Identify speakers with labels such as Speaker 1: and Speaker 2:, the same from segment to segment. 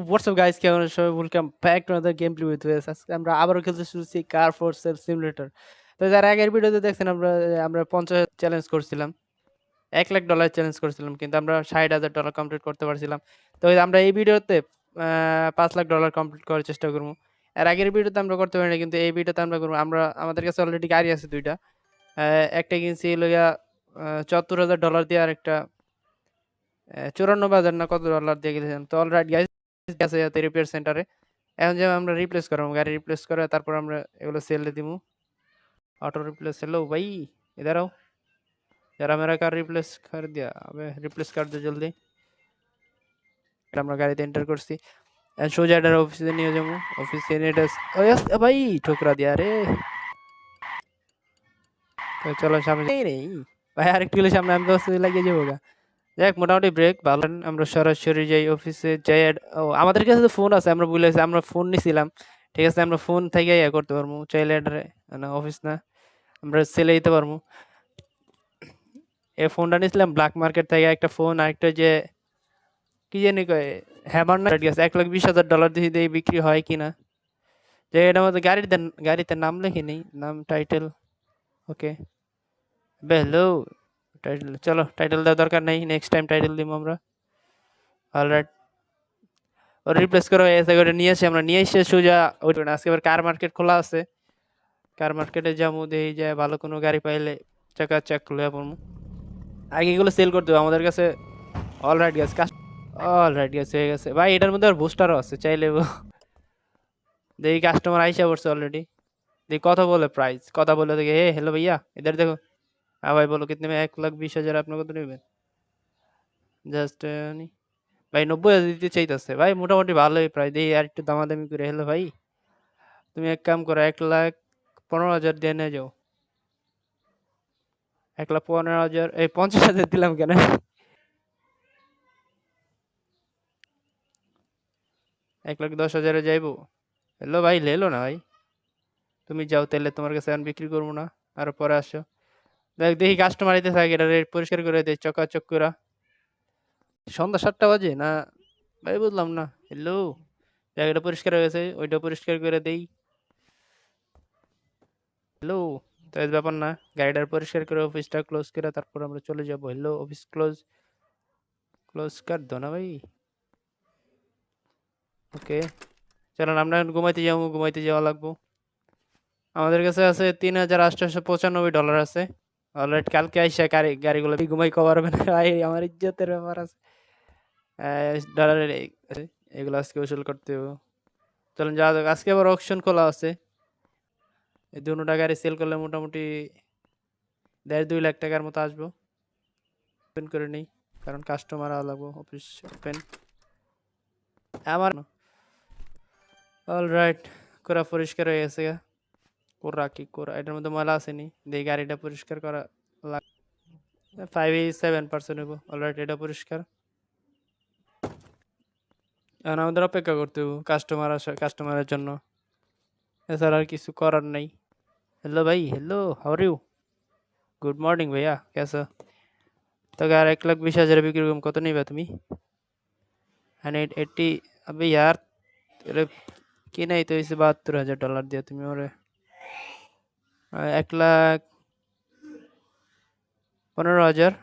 Speaker 1: WhatsApp guys, কেমন আছো সবাই? Welcome back to another game play with Wes. আজকে আমরা আবারও খেলতে শুরুছি কার ফর সেল সিমুলেটর। তো যার আগের ভিডিওতে দেখছেন আমরা আমরা 50 চ্যালেঞ্জ করছিলাম, $1,00,000 চ্যালেঞ্জ করছিলাম, কিন্তু আমরা $60,000 কমপ্লিট করতে পারছিলাম। তো আমরা এই ভিডিওতে $5,00,000 কমপ্লিট করার চেষ্টা করবো। এর আগের ভিডিওতে আমরা করতে পারি না, কিন্তু এই ভিডিওতে আমরা করবো। আমাদের কাছে অলরেডি গাড়ি আছে দুইটা। একটা কিনছি লইয়া $74,000 দিয়ে, আর একটা 54,000 না কত ডলার দিয়ে কিনেছিলাম। তো অলরাইট গাইস, আছে যাতে রিপেয়ার সেন্টারে। এখন যে আমরা রিপ্লেস করবো, গাড়ি রিপ্লেস করে তারপর আমরা এগুলো সেলে দিব। Auto replace. हेलो भाई, इधर आओ जरा, मेरा कार रिप्लेस कर दिया। अबे रिप्लेस कर दो जल्दी। এটা আমরা গাড়িতে এন্টার করছি। সোজা এটার অফিসে নিয়ে যাবো। অফিসে নিয়ে এটা ভাই ঠুকরা দিয়া রে। তো চলো সামনে নেই ভাই, আরেকটু গেলে সামনে আমি তো লাগিয়ে যাবো গা। যাক, মোটামুটি ব্রেক ভালো। আমরা সরাসরি যাই অফিসে যাই। ও, আমাদের কাছে তো ফোন আছে, আমরা বলেছি আমরা ফোন নিছিলাম। ঠিক আছে, আমরা ফোন থেকে ইয়ে করতে পারবো চাইলে। না অফিস না, আমরা সেলে দিতে পারবো। এই ফোনটা নিয়েছিলাম ব্ল্যাক মার্কেট থেকে একটা ফোন। আরেকটা যে কি জানি কয়, হ্যামার না গেছে, $1,20,000 দিয়ে বিক্রি হয় কিনা। যে এটার মধ্যে গাড়িতে নাম লেখি নেই, নাম টাইটেল। ওকে হ্যালো টাইটেল, চলো টাইটেল দেওয়ার দরকার নেই, নেক্সট টাইম টাইটেল দিব আমরা। অলরাইট, ওর রিপ্লেস করো এসে করে নিয়ে আসি। আমরা নিয়ে এসে সোজা ওইটা না, আজকে আবার কার মার্কেট খোলা আছে। কার মার্কেটে যাবো, দেখি যায় ভালো কোনো গাড়ি পাইলে চাকা চেক লইয়া পড়বো। আগে এগুলো সেল করতে হবে আমাদের কাছে। অলরাইট গ্যাস অলরাইট গ্যাস হয়ে গেছে ভাই। এটার মধ্যে আর বুস্টারও আছে, চাইলে দেখি কাস্টমার আইসা পড়ছে অলরেডি। দেখি কথা বলে, প্রাইস কথা বলে দেখি। হে हेलो भैया इधर देखो। हाँ भाई बोलो कितने में? 1,20,000 আপনার কত নেবেন? জাস্ট ভাই 90,000 দিতে চাইতেছে ভাই, মোটামুটি ভালোই প্রায়। দেখি আর একটু দামাদামি করে। হ্যালো ভাই, তুমি এক কাম করো, 1,15,000 দিয়ে নিয়ে যাও। 1,15,000, এই 50,000 দিলাম কেন? 1,10,000 যাইবো। হ্যালো ভাই, লেলো না ভাই, তুমি যাও তাহলে, তোমার কাছে আমি বিক্রি করবো না, আরো পরে আসো। দেখ দেখি কাস্টমার আইতে থাকে, এটা রেট পরিষ্কার করে দেয় চকাচক করে। সন্ধ্যা 7টা বাজে না ভাই, বুঝলাম না। হ্যালো, জায়গাটা পরিষ্কার হয়ে গেছে, ওইটা পরিষ্কার করে দেই। হ্যালো, তো এই ব্যাপার না, গাড়িটার পরিষ্কার করে অফিসটা ক্লোজ করে তারপর আমরা চলে যাবো। হ্যালো, অফিস ক্লোজ ক্লোজ কর দো না ভাই। ওকে চলো আমরা এখন ঘুমাইতে যাবো, ঘুমাইতে যাওয়া লাগবো। আমাদের কাছে আছে $3,895 আছে। অলরাইট, কালকে আইসা গাড়িগুলো ঘুমাই কভার হবে না ভাই, আমার ইজ্জতের ব্যাপার আছে। ডলারের এগুলো আজকে উসুল করতে হবে। চলুন যাওয়া যাক। আজকে আবার অকশন খোলা আছে, এই দুটা গাড়ি সেল করলে মোটামুটি 1.5-2 লাখ টাকার মতো আসবো। ওপেন করে নেই, কারণ কাস্টমার আওয়া লাগবো। অফিস ওপেন আমার। অলরাইট, কোরা পরিষ্কার হয়ে গেছে গা। কোরা কি কোরা, এটার মধ্যে ময়লা আসেনি। দেখি গাড়িটা পরিষ্কার করা লাগ 57% হইব। অলরাইট, এটা পরিষ্কার। এখন আমাদের অপেক্ষা করতে হবে কাস্টমার আসে, কাস্টমারের জন্য, এছাড়া আর কিছু করার নেই। हेलो भाई, hello how are you? Good morning भैया, कैसा? तो यार 1,20,000 বিক্রি করুম, কত নিবা তুমি? 180। अबे यार तेरे কি নাই তো হয়েছে $72,000 দিয়ে তুমি ওরে। 1,15,000।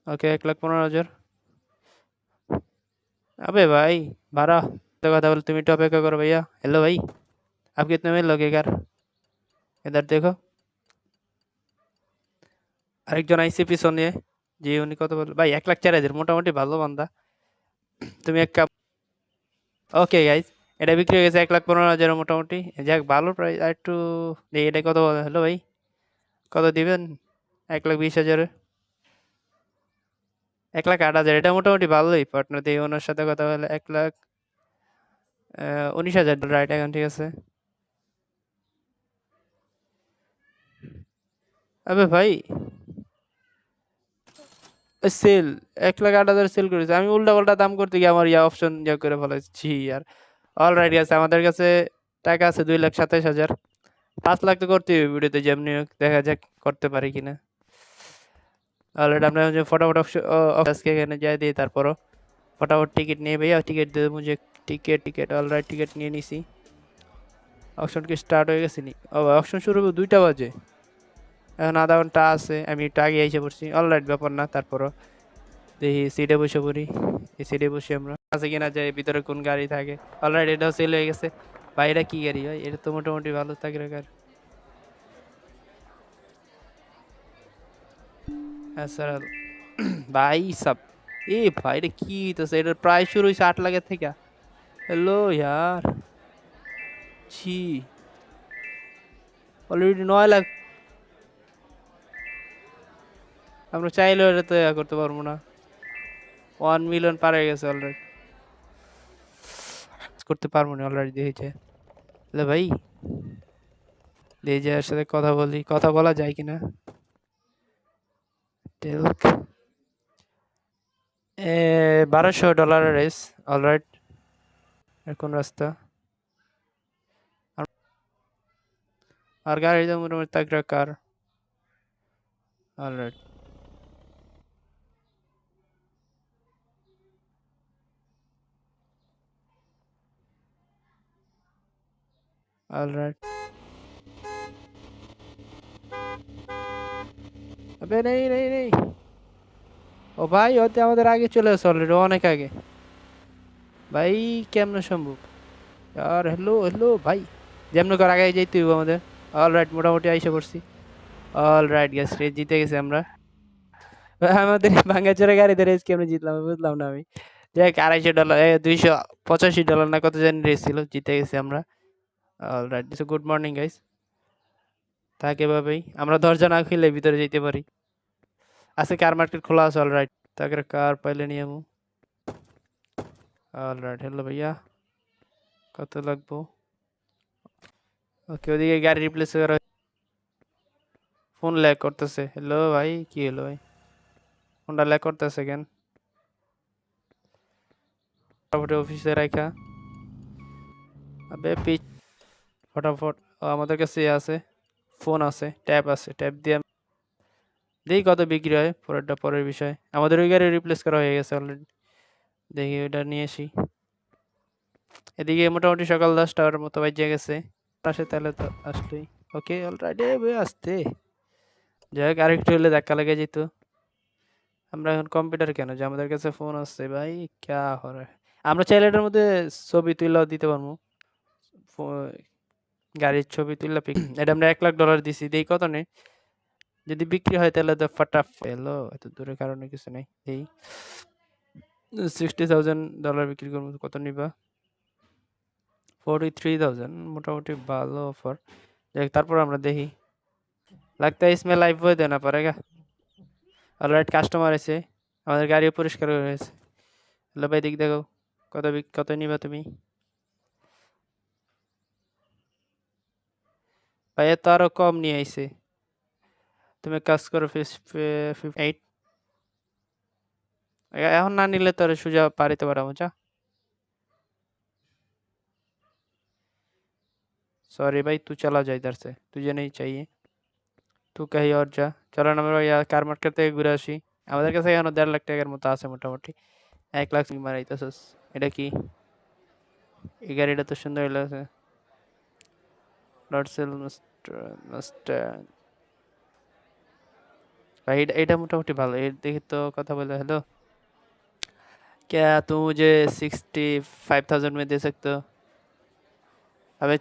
Speaker 1: ओके 1,15,000। अबे भाई बारह, तो কথা বল, তুমি একটু অপেক্ষা করো भैया। हेलो भाई, आप कितने में लोगे यार? इधर देखो, আরেকজন আইসি পিছনে। জি, উনি কত বল ভাই? 1,04,000, মোটামুটি ভালো বান্দা। তুমি এক কাপ। ওকে গাইজ, এটা বিক্রি হয়ে গেছে 1,15,000 মোটামুটি। যাক, ভালো প্রাইস। আর একটু দেখি এটা কত বলে। হ্যালো ভাই, কত দিবেন? 1,20,000। 1,08,000, এটা মোটামুটি ভালোই পার্টনার। দিয়ে ওনার সাথে কথা বলে 1,19,000 রাইট। এখন ঠিক আছে। আবে ভাই সেল 1,08,000 সেল করেছে, আমি উল্টা পাল্টা দাম করতে গিয়ে আমার অপশন করে ফেলেছি আর। অলরাইট আছে, আমাদের কাছে টাকা আছে 2,27,000। 5 লাখ তো করতে হবে ভিডিওতে, যেমনি হোক দেখা যাক করতে পারি কিনা। অলরেডি আমরা যে ফটাফট আজকে এখানে যাই দিই তারপরও। फटाफट टिकट नहीं भैया, टिकट दे दो मुझे। टिकट टिकट অলরাইট টিকট নিয়ে নিছি। অকশন কি স্টার্ট হয়ে গেছে নি? ও অকশন শুরু হবে 2টা বাজে, এখন আধা ঘন্টা আছে, আমি একটু আগে এসে পড়ছি। অলরাইট ব্যাপার না, তারপরও দেখি সিটে বসে পড়ি। এই সিটে বসে আমরা আছে কিনা যে ভিতরে কোন গাড়ি থাকে। অলরাইট এটাও সেল হয়ে গেছে। ভাই এটা কি গাড়ি ভাই? এটা তো মোটামুটি ভালো থাকে গাড়ি। হ্যাঁ স্যার। ভাই সব এ ভাই এটা কি হইতেছে? এটার প্রাইস শুরু হয়েছে 8 লাখের থেকে। হ্যালো ইয়ার, ছি, অলরেডি 9 লাখ। আমরা চাইলেও এটা তো করতে পারবো না। 1 মিলিয়ন পার হয়ে গেছে অলরেডি। করতে পারবো না অলরেডি দেখেছে। হ্যালো ভাই, দেখি যে এর সাথে কথা বলি, কথা বলা যায় কিনা। টেলক $1200 রেস। অলরাইট, কোন রাস্তা? আর গাড়ি তো মোটামুটি তাগড়া কার। Alright, alright. अबे नहीं नहीं नहीं, ও ভাই ওতে আমাদের আগে চলে আসে অলরেডি, অনেক আগে। ভাই কেমন সম্ভব? আর হ্যালো হ্যালো ভাই, যেমন করে আগে যাইতে হইব আমাদের। অলরাইট, মোটামুটি আইসা পড়ছি। অলরাইট গ্যাস রেস জিতে গেছি আমরা। আমাদের ভাঙ্গাচোরা গাড়িতে রেস কেমন জিতলাম বুঝলাম না আমি। যাক, $250, $285 না কত জানি রেস ছিল, জিতে গেছি আমরা। Alright, good morning guys. থাকে এভাবেই, আমরা দরজা না খুলে ভিতরে যেতে পারি। আজকে কার মার্কেট খোলা আছে। অলরাইট, তাকে কার পাইলে নিয়ে যাবো। অলরাইট, হ্যালো ভাইয়া, কত লাগবো? ওকে, ওদিকে গাড়ি রিপ্লেস করা। ফোন ল্যাগ করতেছে। হ্যালো ভাই, কি হলো ভাই? ফোনটা ল্যাগ করতেছে কেন? ফটাফট অফিসে রাখা। আবে পিচ, ফটাফট। ও আমাদের কাছে আছে, ফোন আছে, ট্যাব আছে, ট্যাব দিয়ে দেখি কত বিক্রি হয়। পরেরটা পরের বিষয়। আমাদের ওই গাড়ি রিপ্লেস করা হয়ে গেছে অলরেডি। দেখি ওইটা নিয়ে আসি। এদিকে মোটামুটি সকাল 10টার মতো বাজে গেছে। আসে তাহলে তো আসলেই ওকে। অলরাইট, আসতে যাই হোক, আরেকটু হলে ধাক্কা লেগে যেত। আমরা এখন কম্পিউটার কেন যে, আমাদের কাছে ফোন আছে ভাই। ক্যা হরে, আমরা চাইলে এটার মধ্যে ছবি তুইলাও দিতে পারবো। গাড়ির ছবি তুইলা পিক। এটা আমরা $1 লাখ দিছি, দেই কত নেই। যদি বিক্রি হয় তাহলে তো ফাটা ফেলো, এত দূরের কারণে কিছু নেই। এই $60,000 বিক্রি করবো, কত নিবা? 43,000, মোটামুটি ভালো অফার। যাই হোক, তারপর আমরা দেখি। লাগতা है इसमें लाइव वो देना पड़ेगा। অলরাইট, কাস্টমার আছে, আমাদের গাড়িও পরিষ্কার হয়ে গেছে। হ্যালো ভাই, দিক দেখো, কত নিবা তুমি? ভাই তো আরো কম নিয়ে আইছে। তুমি কাজ করো 58। এখন না নিলে তোর সোজা পারিতে পারাবো। যা, सॉरी भाई, तू चला जा इधर से, तुझे नहीं चाहिए, तू कहीं और जा। চলো না আমরা কার মার্কেট থেকে ঘুরে আসি। আমাদের কাছে এখন 1.5 লাখ মতো আছে মোটামুটি। 1 লাখ মারাইতেছস, এটা কি? এই গাড়িটা তো সুন্দর লাগছে। নট সেল भाई, এটা মোটামুটি ভালো। এর দেখি তো কথা বলে। हेलो, क्या तुम मुझे 65,000 में दे सकते हो? अबे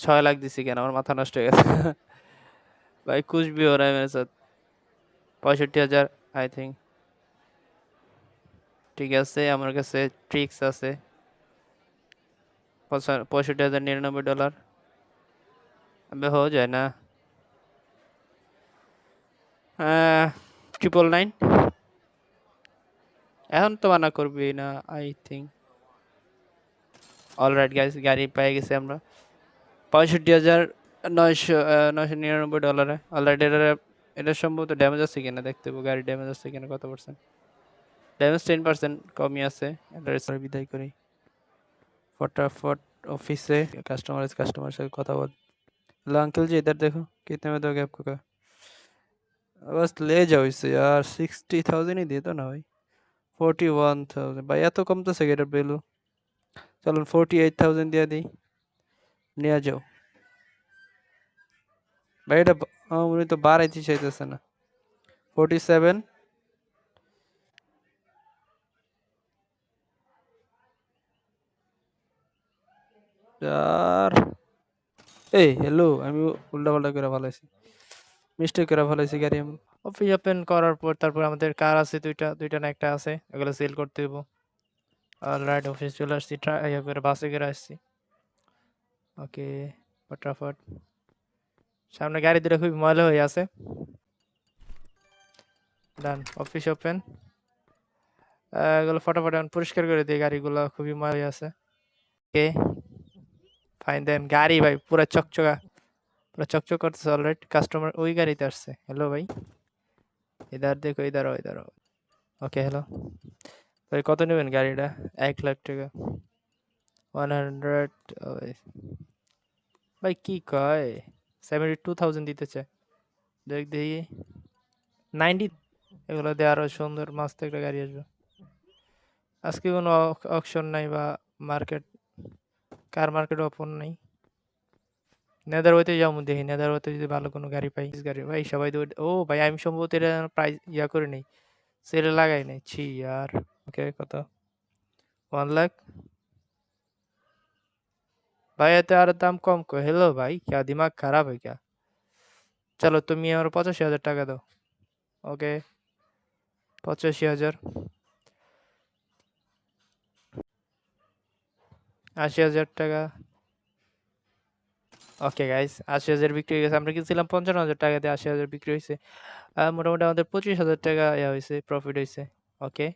Speaker 1: 6 लाख দিছি কেন? আমার মাথা নষ্ট হয়ে গেছে। भाई कुछ भी हो रहा है मेरे साथ। 65,000 আই থিঙ্ক ঠিক আছে। আমার কাছে ট্রিক্স আছে। $65,099। अबे हो जाए ना। 999 এখন তো মানা করবি না আই থিঙ্ক। অলরাইট গাইস, গাড়ি পেয়ে গেছি আমরা $65,999। অলরাইট, এটা সম্ভবত ড্যামেজ আছে কিনা দেখতে হবে। গাড়ি ড্যামেজ আছে কিনা, কত পার্সেন্ট ড্যামেজ? 10% কমই আছে। এটা বিদায় করি फटाफट ऑफिस से। कस्टमर से কথা বল। हेलो अंकल जी, इधर देखो, कितने में दोगे आपको का? बस ले जाओ इसे यार, 60,000 ही दे दो ना भाई। 41,000 ভাই, এত কমতেছে কি এটার ভ্যালু? চলুন 48,000 দিয়ে দিই, নিয়ে যাও ভাই। এটা উনি তো বাড়াইতে চাইতেছে না। 47। আর এই হ্যালো, আমি উল্টা পাল্টা করে ফেলাইছি, মিস্টেক করে ফেলাইছি গাড়ি আমি। অফিস ওপেন করার পর তারপর আমাদের কার আছে দুইটা না একটা আছে, এগুলো সেল করতে দেবো। অলরাইট, অফিস চলে আসছি, ইয়ে করে বাসে করে আসছি। ওকে, ফটাফট। সামনে গাড়ি দুটো খুবই ময়লা হয়ে আছে। ডান, অফিস ওপেন। এগুলো ফটাফট এখন পরিষ্কার করে দিই, গাড়িগুলো খুবই ময়লা হয়ে আছে। ওকে ফাইন, দেন গাড়ি ভাই পুরো চকচকা, পুরো চকচক করতেছে। অলরাইট, কাস্টমার ওই গাড়িতে আসছে। হ্যালো ভাই, ইধার দেখো, ইধারও ইধারও। ওকে হ্যালো ভাই, কত নেবেন গাড়িটা? 1 লাখ টাকা। 100 ভাই, কি কয়? 72,000 দিতে চায়। দেখ দেখি 90, এগুলো দিয়ে আরো সুন্দর মাস্ত একটা গাড়ি আসবে। আজকে কোনো অকশন নাই বা মার্কেট, কার মার্কেট ওপেন নাই। নেদারওয়েতে যাবো, দেখি নেদারওয়েতে যদি ভালো কোনো গাড়ি পাই। গাড়ি ভাই সবাই তো, ও ভাই আমি সম্ভবত এটা প্রাইস ইয়া করে নেই, সেলে লাগাই নাই, ছি আর। ওকে কত? 1 লাখ भाई, এতে আর দাম কম কো। हेलो भाई, क्या दिमाग खराब है क्या? चलो তুমি আমার 85,000 টাকা দাও। ওকে 85,000। 80,000 টাকা। ওকে গাইস, 80,000 বিক্রি হয়ে গেছে। আমরা কিনছিলাম 55,000 টাকা দিয়ে, 80,000 বিক্রি হয়েছে। মোটামুটি আমাদের 25,000 টাকা ইয়া হয়েছে, প্রফিট হয়েছে। ওকে,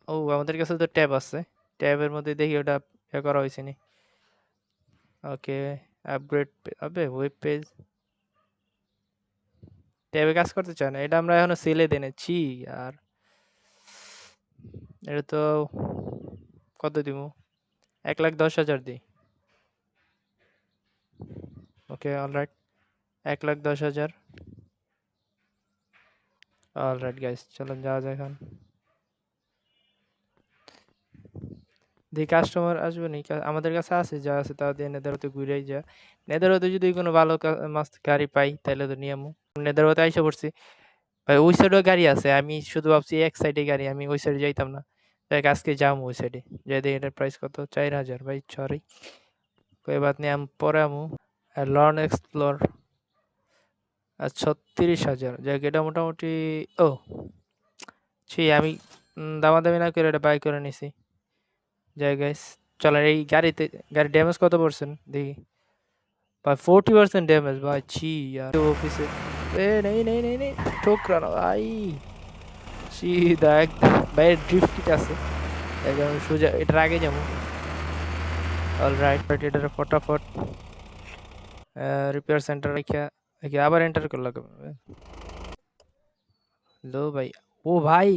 Speaker 1: ও আমাদের কাছে তো ট্যাব আছে, ট্যাবের মধ্যে দেখি ওটা ইয়া করা হয়েছে নি। ওকে, আপগ্রেড, আবে ওয়েব পেজ, ট্যাবে কাজ করতে চায় না এটা, আমরা এখনো সেলে দেনেছি আর। এটা তো কত দিব? 1,10,000 দিই। Okay alright, 1,10,000। অলরাইট গাইস, চলুন যাওয়া যায় এখন। দেখি কাস্টমার আসবে নি, আমাদের কাছে আছে যা আছে তা দিয়ে নেদারতে ঘুরেই যা। নেদারতে যদি কোনো ভালো মাস্ত গাড়ি পাই তাহলে তো নিয়ে আমু। নেদারতে আইসা পড়ছি ভাই, ওই সাইডেও গাড়ি আছে। আমি শুধু ভাবছি এক সাইডে গাড়ি, আমি ওই সাইডে যাইতাম না। দেখ আজকে যাবো ওই সাইডে, যাই দেখি এটার প্রাইস কত। 4,000 ভাই, সরি कोई बात नहीं, আমি পরে আমু। লর্ন এক্সপ্লোর 36,000, যাক এটা মোটামুটি। ও ছি, আমি দামাদামি না করে এটা বাই করে নিছি। যাই গাইস, চলেন এই গাড়িতে, গাড়ি ড্যামেজ কত পার্সেন্ট দেখি ভাই। 40% ড্যামেজ ভাই, ছি यार অফিসে। এ নেই নেই নেই নেই, ঠোকরা না ভাই, সিধা একদম। ভাই ড্রিফট কিট আছে, একদম সোজা এটার আগে যাবো। অলরাইট, এটার ফটাফট রিপেয়ার সেন্টার রেখে আবার এন্টার করলো। লো ভাই, ও ভাই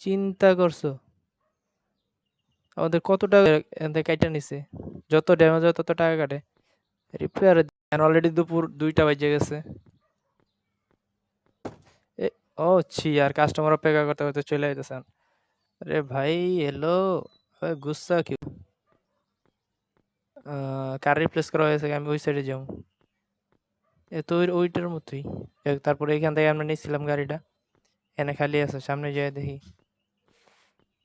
Speaker 1: চিন্তা করছো আমাদের কত টাকা এখান কাইটা নিছে? যত ড্যামেজ হয় তত টাকা কাটে। রিপেয়ার অলরেডি দুপুর 2টা বাজে গেছে। এ ও ছি, আর কাস্টমার অপেক্ষা করতে করতে চলে আইতেছেন। আরে ভাই হ্যালো, গুস্সা কি? কার রিপ্লেস করা হয়েছে, আমি ওই সাইডে যাবো। এ তো ওইটার মতোই। তারপরে এখান থেকে আমরা নিয়েছিলাম গাড়িটা, এখানে খালি আছে, সামনে যাই দেখি।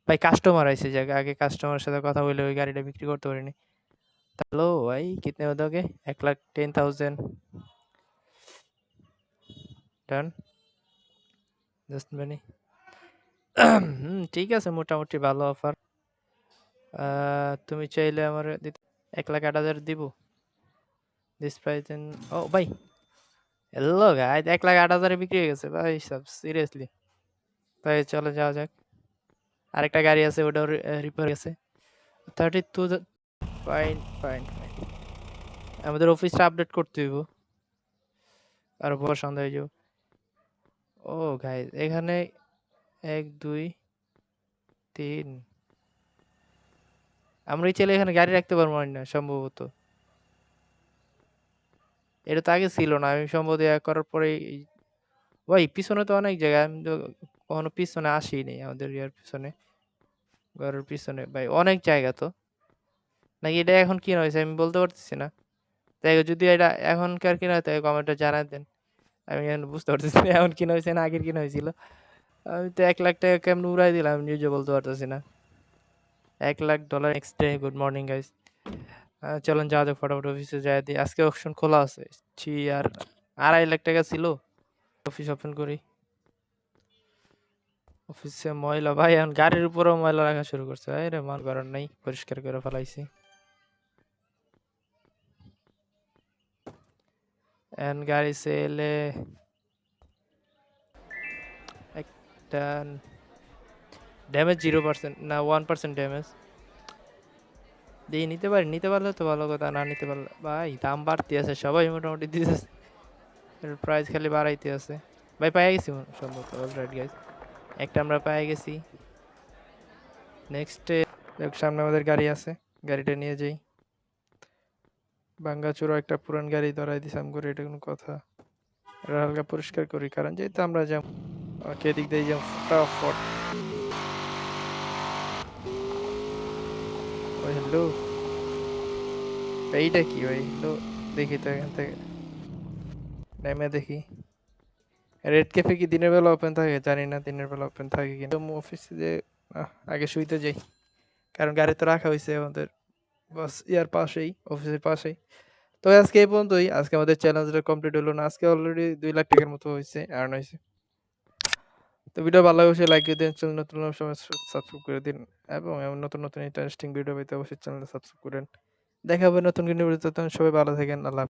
Speaker 1: ভাই কাস্টমার আইছে, জায়গা আগে কাস্টমারের সাথে কথা বলে ওই গাড়িটা বিক্রি করতে পারিনি। हेलो भाई, कितने में दोगे? 1,10,000। Done, just money. ঠিক আছে, মোটামুটি ভালো অফার। তুমি চাইলে আমার দিতে 1,08,000 দিব। দিস প্রাইস দেন। ও ভাই হ্যালো গাইস, 1,08,000 বিক্রি হয়ে গেছে ভাই সব, সিরিয়াসলি। তাই চলে যাওয়া যাক। আরেকটা গাড়ি আছে, ওটাও রিপেয়ার গেছে। 32,000। ফাইন ফাইন ফাইন, আমাদের অফিসটা আপডেট করতে হইব, আর বড় সন্ধ্যা হয়ে যাবো। ও গাইস, এখানে 1 2 3, আমরা এই চাইলে এখানে গাড়ি রাখতে পারবো না সম্ভবত। এটা তো আগে ছিল না, আমি সম্ভবত করার পরে। ভাই পিছনে তো অনেক জায়গা, আমি তো কখনো পিছনে আসিনি আমাদের ইয়ার পিছনে, ঘরের পিছনে ভাই অনেক জায়গা তো। নাকি এটা এখন কিনা হয়েছে আমি বলতে পারতেছি না। তাই যদি এটা এখনকার কিনা হয় তাই কমেন্টে জানাই দেন। আমি এখন বুঝতে পারতেছি না এখন কিনা হয়েছে না আগের কিনা হয়েছিল। আমি তো 1,00,000 টাকা কেমনে উড়াই দিলাম আমি নিজে বলতে পারতেছি না। $1,00,000 next day. Good morning guys. চলেন যাওয়া যাক ফটাফট অফিসে যাই দিই। আজকে অপশন খোলা আছে। ছি আর 2,50,000 টাকা ছিল। অফিস ওপেন করি। অফিসে ময়লা ভাই এখন গাড়ির উপরেও ময়লা রাখা শুরু করছে। আরে মান করার নাই, পরিষ্কার করে ফেলাইছি। এখন গাড়ি সেলে একটা ড্যামেজ 0% না 1% ড্যামেজ। দিয়ে নিতে পারি, নিতে পারলে তো ভালো কথা, না নিতে পারলে ভাই দাম বাড়তে আছে, সবাই মোটামুটি দিতেছে, প্রাইস খালি বাড়াইতে আছে। ভাই পাই গেছি সম্ভবত অলরাইট গাইজ, একটা আমরা পাই গেছি। নেক্সটে সামনে আমাদের গাড়ি আছে, গাড়িটা নিয়ে যাই। ভাঙ্গাচোরা একটা পুরান গাড়ি ধরাই দিছিলাম করে, এটা কোনো কথা? এটা হালকা পরিষ্কার করি কারণ যেহেতু আমরা যাম ওকে এদিক দিয়ে যাম ফটাফট। ওই হ্যালো, এইটা কি ভাই? হ্যালো দেখি তো এখান থেকে নেমে দেখি। রেড ক্যাফে কি দিনের বেলা ওপেন থাকে? জানি না দিনের বেলা ওপেন থাকে কিনা। অফিসে যে আগে শুইতে যাই, কারণ গাড়ি তো রাখা হয়েছে আমাদের বাস ইয়ার পাশেই, অফিসের পাশেই। তো আজকে এই পর্যন্তই। আজকে আমাদের চ্যালেঞ্জটা কমপ্লিট হলো না। আজকে অলরেডি 2,00,000 টাকার মতো হয়েছে, আর্ন হয়েছে। তো ভিডিও ভালো লাগে অবশ্যই লাইক দিয়ে দিন, চ্যানেল নতুন সময় সাবস্ক্রাইব করে দিন, এবং এমন নতুন নতুন ইন্টারেস্টিং ভিডিও পেতে অবশ্যই চ্যানেলটা সাবস্ক্রাইব করেন। দেখা হবে নতুন কোনো ভিডিওতে, তখন সবাই ভালো থাকেন। আল্লাহ।